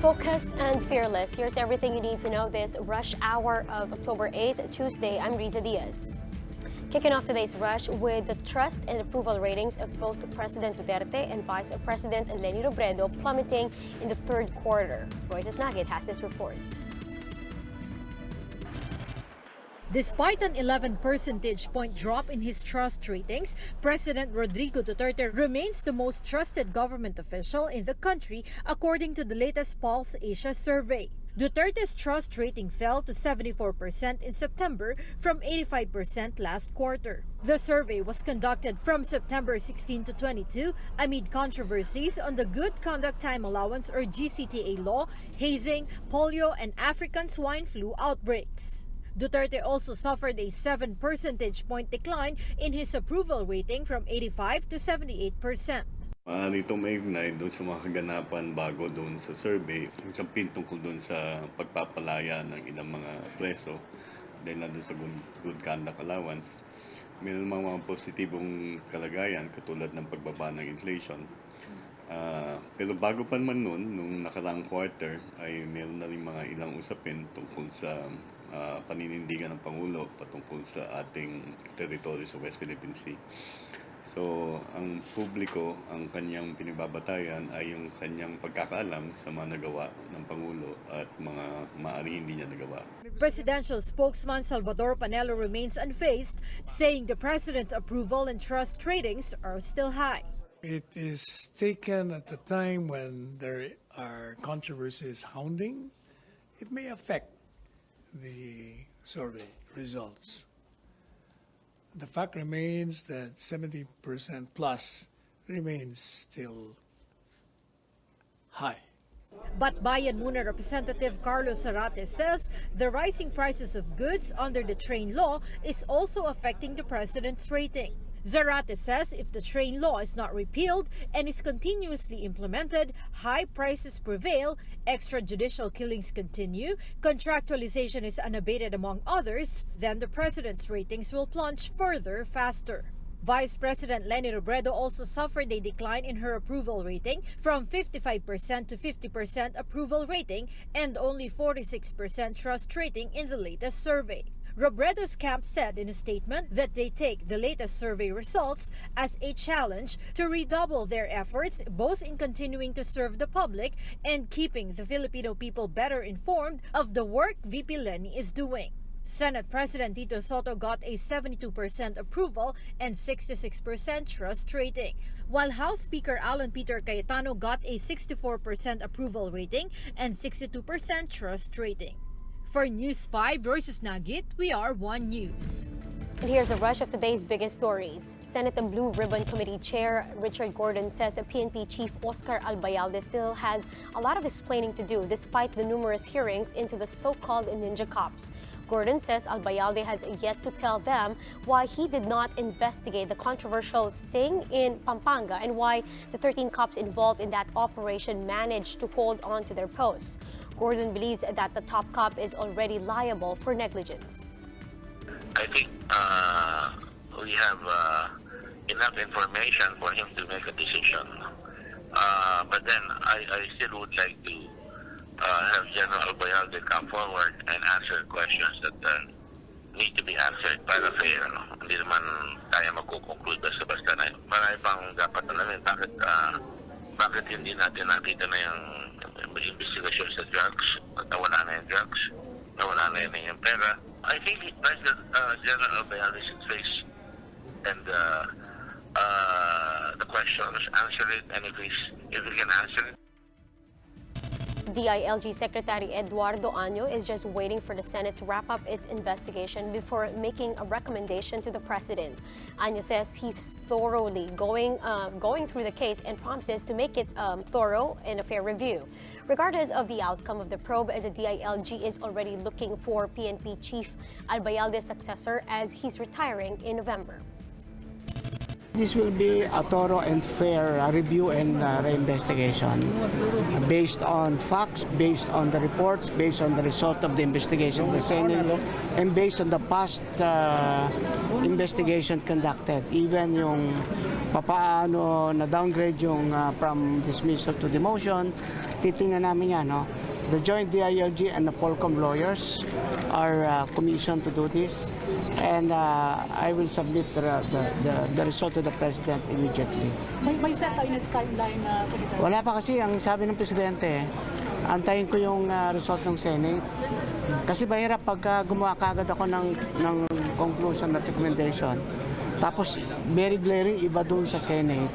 Focused and fearless. Here's everything you need to know this rush hour of October 8th, Tuesday. I'm Riza Diaz. Kicking off today's rush with the trust and approval ratings of both President Duterte and Vice President Leni Robredo plummeting in the third quarter. Royce Nugget has this report. Despite an 11 percentage point drop in his trust ratings, President Rodrigo Duterte remains the most trusted government official in the country according to the latest Pulse Asia survey. Duterte's trust rating fell to 74% in September from 85% last quarter. The survey was conducted from September 16 to 22 amid controversies on the Good Conduct Time Allowance or GCTA law, hazing, polio, and African swine flu outbreaks. Duterte also suffered a 7 percentage point decline in his approval rating from 85 to 78%. Maaari itong may-ignite doon sa mga kaganapan bago doon sa survey. Isang tungkol doon sa pagpapalaya ng ilang mga preso dahil na doon sa good conduct allowance. Mayroon mga positibong kalagayan katulad ng pagbaba ng inflation. Pero bago pa naman noon, nung nakaraang quarter, ay mayroon na rin mga ilang usapin tungkol sa paninindigan ng Pangulo patungkol sa ating teritoryo sa West Philippine Sea. So, ang publiko, ang kanyang pinagbabatayan ay yung kanyang pagkakaalam sa mga nagawa ng Pangulo at mga maaari hindi niya nagawa. Presidential spokesman Salvador Panelo remains unfazed, saying the president's approval and trust ratings are still high. It is taken at the time when there are controversies hounding. It may affect the survey results. The fact remains that 70% plus remains still high. But Bayan Muna Representative Carlos Zarate says the rising prices of goods under the train law is also affecting the president's rating. Zarate says if the train law is not repealed and is continuously implemented, high prices prevail, extrajudicial killings continue, contractualization is unabated among others, then the president's ratings will plunge further faster. Vice President Leni Robredo also suffered a decline in her approval rating from 55% to 50% approval rating and only 46% trust rating in the latest survey. Robredo's camp said in a statement that they take the latest survey results as a challenge to redouble their efforts both in continuing to serve the public and keeping the Filipino people better informed of the work VP Leni is doing. Senate President Tito Soto got a 72% approval and 66% trust rating, while House Speaker Alan Peter Cayetano got a 64% approval rating and 62% trust rating. For News 5 versus Nugget, we are One News. And here's a rush of today's biggest stories. Senate and Blue Ribbon Committee Chair Richard Gordon says PNP Chief Oscar Albayalde still has a lot of explaining to do despite the numerous hearings into the so-called ninja cops. Gordon says Albayalde has yet to tell them why he did not investigate the controversial sting in Pampanga and why the 13 cops involved in that operation managed to hold on to their posts. Gordon believes that the top cop is already liable for negligence. I think we have enough information for him to make a decision. But then I still would like to have General Albayalde come forward and answer questions that need to be answered para fair. Hindi naman tayo magkukonclude basta-basta na yun. Marami pang dapat alamin bakit hindi natin nakita na yung investigation sa drugs, at nawala na yung drugs, nawala na yung pera. I think President General Albayalde should face and the questions, answer it, and if he can answer it. DILG Secretary Eduardo Año is just waiting for the Senate to wrap up its investigation before making a recommendation to the president. Año says he's thoroughly going through the case and promises to make it thorough and a fair review. Regardless of the outcome of the probe, the DILG is already looking for PNP Chief Albayalde's successor as he's retiring in November. This will be a thorough and fair review and investigation based on facts, based on the reports, based on the result of the investigation and based on the past investigation conducted. Even yung papaano na downgrade yung from dismissal to demotion, titingnan namin yan. No? The joint DILG and the Polcom lawyers are commissioned to do this. And I will submit the result to the President immediately. May set tayo na timeline, Secretary? Wala pa kasi, ang sabi ng Presidente, antayin ko yung result ng Senate. Kasi mahirap pagka gumawa kagad ako ng conclusion at recommendation. Tapos very glaring iba doon sa Senate.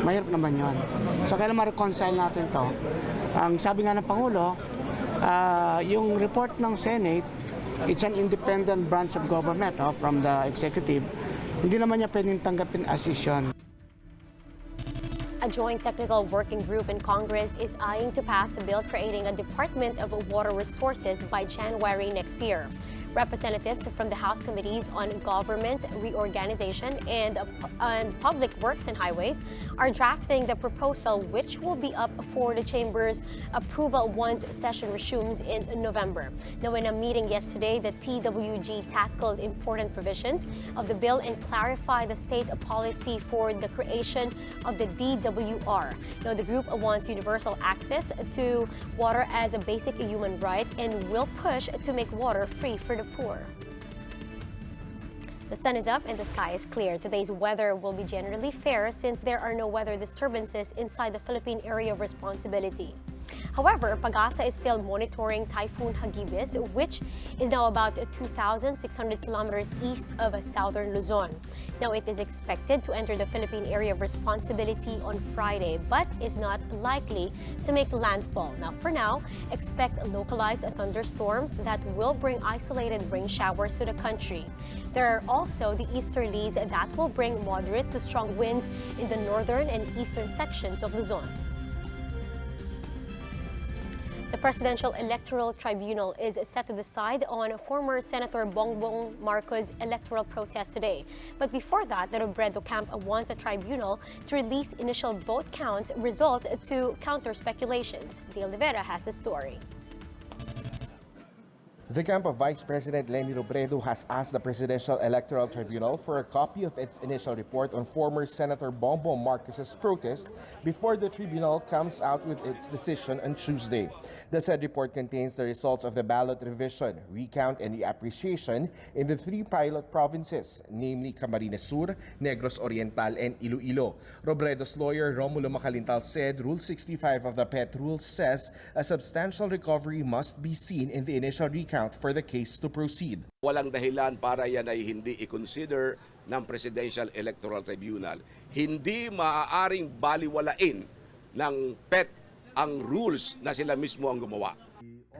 Mahirap naman yun. So kailan ma-reconcile natin to? Ang sabi nga ng Pangulo, yung report ng Senate, it's an independent branch of government from the executive. Hindi naman niya pwedeng tanggapin as decision. A joint technical working group in Congress is eyeing to pass a bill creating a Department of Water Resources by January next year. Representatives from the House Committees on Government Reorganization and Public Works and Highways are drafting the proposal, which will be up for the Chamber's approval once session resumes in November. Now, in a meeting yesterday, the TWG tackled important provisions of the bill and clarified the state policy for the creation of the DWR. Now, the group wants universal access to water as a basic human right and will push to make water free for the poor. The sun is up and the sky is clear. Today's weather will be generally fair since there are no weather disturbances inside the Philippine area of responsibility. However, Pag-asa is still monitoring Typhoon Hagibis, which is now about 2,600 kilometers east of southern Luzon. Now, it is expected to enter the Philippine area of responsibility on Friday, but is not likely to make landfall. Now, for now, expect localized thunderstorms that will bring isolated rain showers to the country. There are also the easterlies that will bring moderate to strong winds in the northern and eastern sections of Luzon. The Presidential Electoral Tribunal is set to decide on former Senator Bongbong Marcos' electoral protest today. But before that, the Robredo camp wants a tribunal to release initial vote counts result to counter speculations. De Oliveira has the story. The camp of Vice President Leni Robredo has asked the Presidential Electoral Tribunal for a copy of its initial report on former Senator Bongbong Marcos' protest before the tribunal comes out with its decision on Tuesday. The said report contains the results of the ballot revision, recount, and reappreciation in the three pilot provinces, namely Camarines Sur, Negros Oriental, and Iloilo. Robredo's lawyer Romulo Macalintal said Rule 65 of the PET rules says a substantial recovery must be seen in the initial recount for the case to proceed. Walang dahilan para yan ay hindi i-consider ng Presidential Electoral Tribunal. Hindi maaaring baliwalain ng PET ang rules na sila mismo ang gumawa.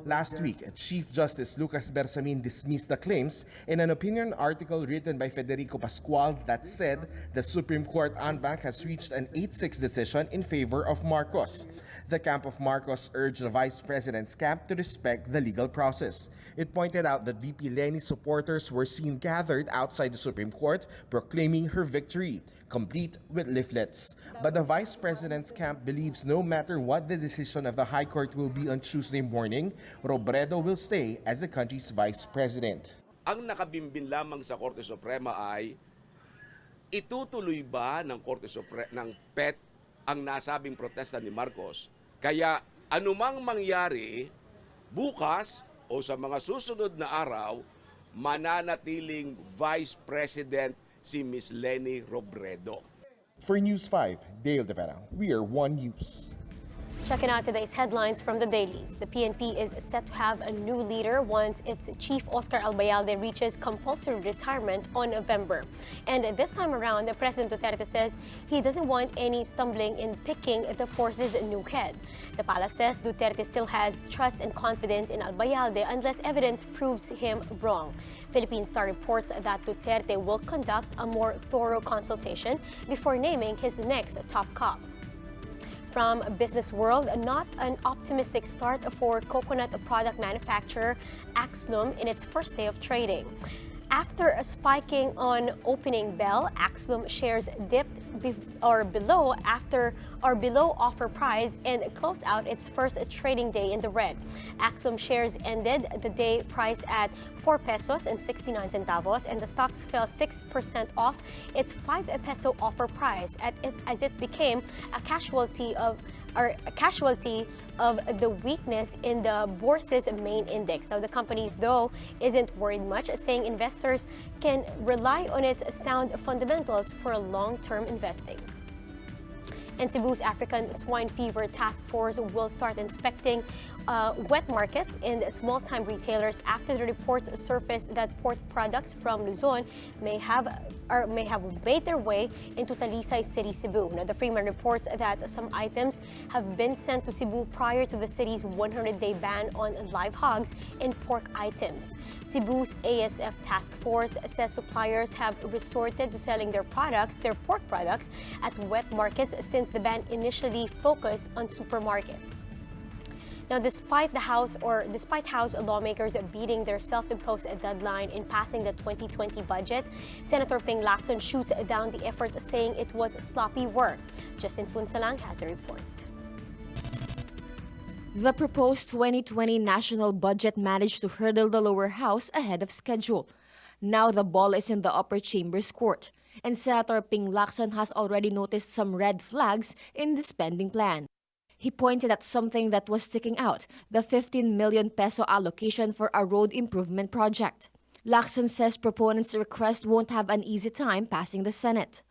Last week, Chief Justice Lucas Bersamin dismissed the claims in an opinion article written by Federico Pascual that said the Supreme Court en banc has reached an 8-6 decision in favor of Marcos. The camp of Marcos urged the Vice President's camp to respect the legal process. It pointed out that VP Leni's supporters were seen gathered outside the Supreme Court proclaiming her victory, complete with leaflets. But the Vice President's camp believes no matter what the decision of the High Court will be on Tuesday morning, Robredo will stay as the country's Vice President. Ang nakabimbin lamang sa Korte Suprema ay itutuloy ba ng ng PET ang nasabing protesta ni Marcos? Kaya anumang mangyari bukas o sa mga susunod na araw, mananatiling Vice President si Miss Leni Robredo. For News 5, Dale De Vera, we are One News. Checking out today's headlines from the dailies. The PNP is set to have a new leader once its chief Oscar Albayalde reaches compulsory retirement on November. And this time around, President Duterte says he doesn't want any stumbling in picking the force's new head. The palace says Duterte still has trust and confidence in Albayalde unless evidence proves him wrong. Philippine Star reports that Duterte will conduct a more thorough consultation before naming his next top cop. From business world, not an optimistic start for coconut product manufacturer Axlum in its first day of trading. After spiking on opening bell, Axlum shares dipped below offer price and closed out its first trading day in the red. Axlum shares ended the day priced at 4 pesos and 69 centavos, and the stocks fell 6% off its 5 peso offer price as it became a casualty of a casualty of the weakness in the Bourse's main index. Now, the company, though, isn't worried much, saying investors can rely on its sound fundamentals for long-term investing. And Cebu's African Swine Fever Task Force will start inspecting wet markets and small-time retailers after the reports surfaced that pork products from Luzon may have made their way into Talisay City, Cebu. Now, the Freeman reports that some items have been sent to Cebu prior to the city's 100-day ban on live hogs and pork items. Cebu's ASF Task Force says suppliers have resorted to selling their pork products, at wet markets since the ban initially focused on supermarkets. Now, despite House lawmakers beating their self-imposed deadline in passing the 2020 budget, Senator Ping Lacson shoots down the effort, saying it was sloppy work. Justin Punsalang has the report. The proposed 2020 national budget managed to hurdle the lower house ahead of schedule. Now the ball is in the upper chamber's court, and Senator Ping Lacson has already noticed some red flags in the spending plan. He pointed at something that was sticking out, the 15 million peso allocation for a road improvement project. Lacson says proponents' request won't have an easy time passing the Senate.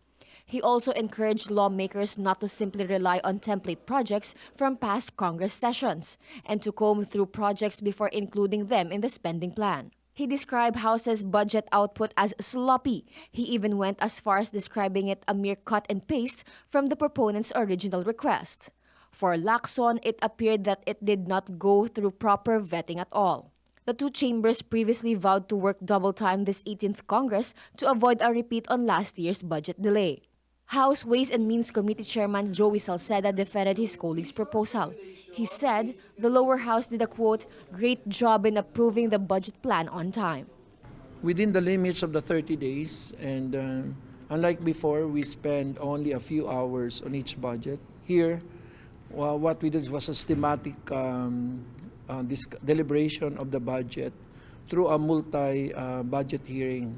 He also encouraged lawmakers not to simply rely on template projects from past Congress sessions and to comb through projects before including them in the spending plan. He described House's budget output as sloppy. He even went as far as describing it a mere cut and paste from the proponents' original request. For Lacson, it appeared that it did not go through proper vetting at all. The two chambers previously vowed to work double time this 18th Congress to avoid a repeat on last year's budget delay. House Ways and Means Committee Chairman Joey Salceda defended his colleague's proposal. He said the lower house did a, quote, great job in approving the budget plan on time. Within the limits of the 30 days, and unlike before, we spend only a few hours on each budget. Here, what we did was a systematic deliberation of the budget through a multi-budget hearing.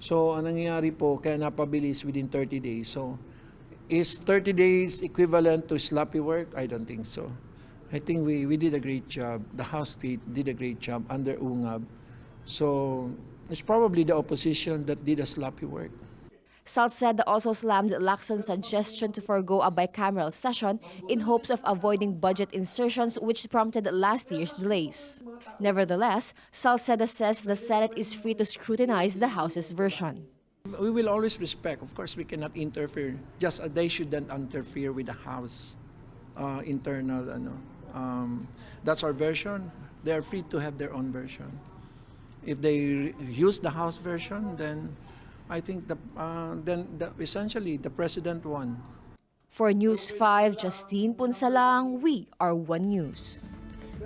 So, ang nangyayari po, kaya napabilis within 30 days. So, is 30 days equivalent to sloppy work? I don't think so. I think we did a great job. The House did a great job under UNGAB. So, it's probably the opposition that did a sloppy work. Salceda also slammed Lacson's suggestion to forego a bicameral session in hopes of avoiding budget insertions, which prompted last year's delays. Nevertheless, Salceda says the Senate is free to scrutinize the House's version. We will always respect. Of course, we cannot interfere. Just they shouldn't interfere with the House internal. That's our version. They are free to have their own version. If they use the House version, then I think essentially the president won. For News 5, Justine Punsalang, we are One News.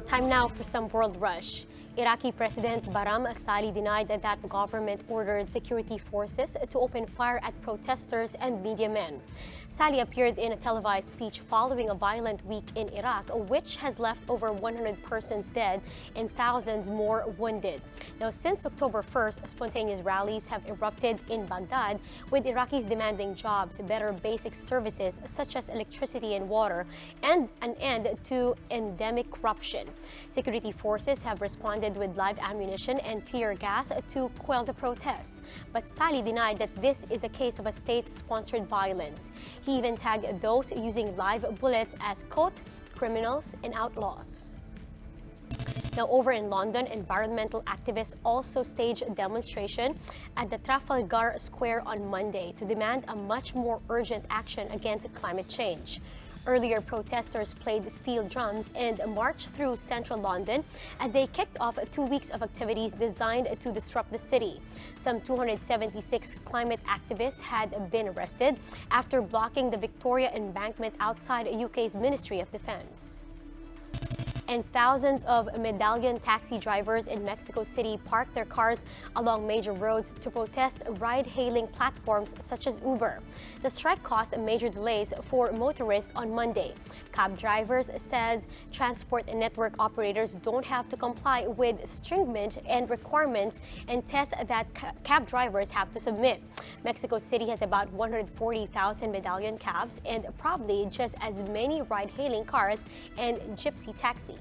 Time now for some world rush. Iraqi President Baram Assali denied that the government ordered security forces to open fire at protesters and media men. Sali appeared in a televised speech following a violent week in Iraq, which has left over 100 persons dead and thousands more wounded. Now, since October 1st, spontaneous rallies have erupted in Baghdad, with Iraqis demanding jobs, better basic services such as electricity and water, and an end to endemic corruption. Security forces have responded with live ammunition and tear gas to quell the protests. But Sali denied that this is a case of a state-sponsored violence. He even tagged those using live bullets as, quote, criminals and outlaws. Now, over in London, environmental activists also staged a demonstration at the Trafalgar Square on Monday to demand a much more urgent action against climate change. Earlier, protesters played steel drums and marched through central London as they kicked off 2 weeks of activities designed to disrupt the city. Some 276 climate activists had been arrested after blocking the Victoria Embankment outside UK's Ministry of Defence. And thousands of medallion taxi drivers in Mexico City parked their cars along major roads to protest ride-hailing platforms such as Uber. The strike caused major delays for motorists on Monday. Cab drivers says transport network operators don't have to comply with stringent and requirements and tests that cab drivers have to submit. Mexico City has about 140,000 medallion cabs and probably just as many ride-hailing cars and gypsy taxis.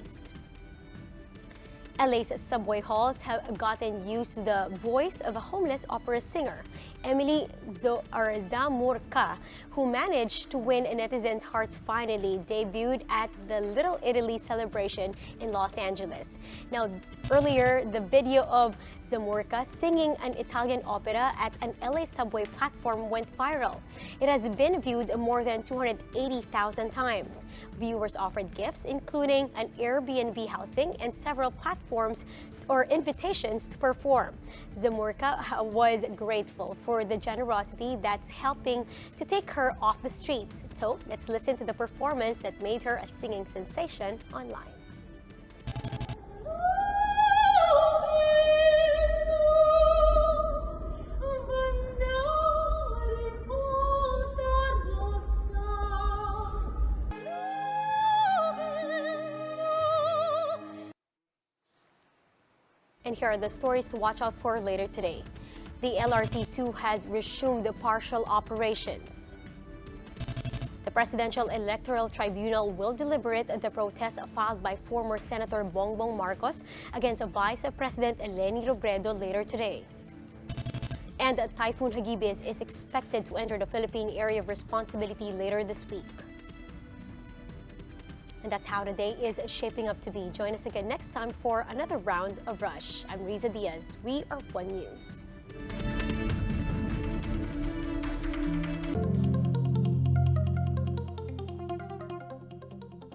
LA's subway halls have gotten used to the voice of a homeless opera singer, Emily Zamorka, who managed to win netizens' hearts finally debuted at the Little Italy celebration in Los Angeles. Now, earlier, the video of Zamorka singing an Italian opera at an LA subway platform went viral. It has been viewed more than 280,000 times. Viewers offered gifts, including an Airbnb housing and several platforms or invitations to perform. Zamorka was grateful for the generosity that's helping to take her off the streets. So let's listen to the performance that made her a singing sensation online. And here are the stories to watch out for later today. The LRT-2 has resumed partial operations. The Presidential Electoral Tribunal will deliberate the protest filed by former Senator Bongbong Marcos against Vice President Leni Robredo later today. And Typhoon Hagibis is expected to enter the Philippine area of responsibility later this week. And that's how today is shaping up to be. Join us again next time for another round of Rush. I'm Riza Diaz. We are One News.